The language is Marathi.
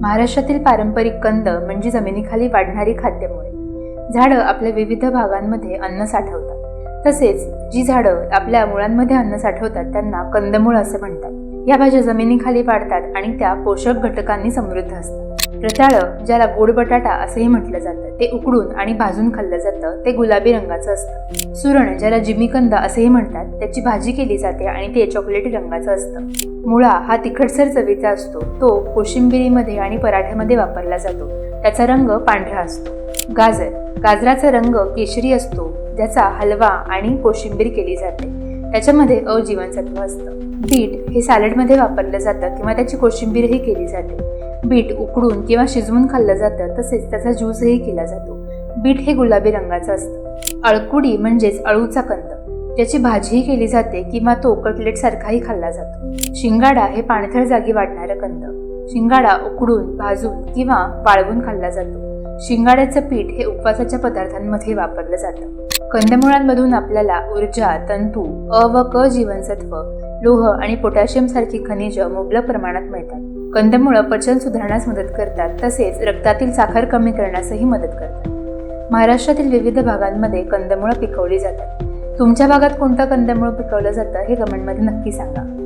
महाराष्ट्रातील पारंपरिक कंद म्हणजे जमिनीखाली वाढणारी खाद्यमुळे. झाडं आपल्या विविध भागांमध्ये अन्न साठवतात. तसेच जी झाडं आपल्या मुळांमध्ये अन्न साठवतात त्यांना कंदमुळ असे म्हणतात. या भाज्या जमिनीखाली वाढतात आणि त्या पोषक घटकांनी समृद्ध असतात. रताळं, ज्याला गोड बटाटा असेही म्हटलं जातं, ते उकडून आणि भाजून खाल्लं जातं. ते गुलाबी रंगाचं असतं. सुरण, ज्याला जिमीकंद असेही म्हणतात, त्याची भाजी केली जाते आणि ते चॉकलेटी रंगाचं असतं. मुळा हा तिखटसर चवीचा असतो. तो कोशिंबिरीमध्ये आणि पराठ्यामध्ये वापरला जातो. त्याचा रंग पांढरा असतो. गाजर, गाजराचा रंग केशरी असतो, ज्याचा हलवा आणि कोशिंबीर केली जाते. त्याच्यामध्ये अ जीवनसत्व असतं. बीट हे सॅलडमध्ये वापरलं जातं किंवा त्याची कोशिंबीरही केली जाते. बीट उकडून किंवा शिजवून खाल्लं जातं. तसेच त्याचा ज्यूसही केला जातो. बीट हे गुलाबी रंगाचं असतं. अळकुडी म्हणजेच अळूचा कंद, ज्याची भाजीही केली जाते किंवा तो कटलेट सारखाही खाल्ला जातो. शिंगाडा हे पाणथळ जागी वाढणारं कंद. शिंगाडा उकडून, भाजून किंवा वाळवून खाल्ला जातो. शिंगाड्याचं पीठ हे उपवासाच्या पदार्थांमध्ये वापरलं जातं. कंदमुळांमधून आपल्याला ऊर्जा, तंतू, अ व क जीवनसत्व, लोह आणि पोटॅशियम सारखी खनिज मुबलक प्रमाणात मिळतात. कंदमुळं पचन सुधारण्यास मदत करतात. तसेच रक्तातील साखर कमी करण्यासही मदत करतात. महाराष्ट्रातील विविध भागांमध्ये कंदमुळं पिकवली जातात. तुमच्या भागात कोणतं कंदमुळ पिकवलं जातं हे कमेंटमध्ये नक्की सांगा.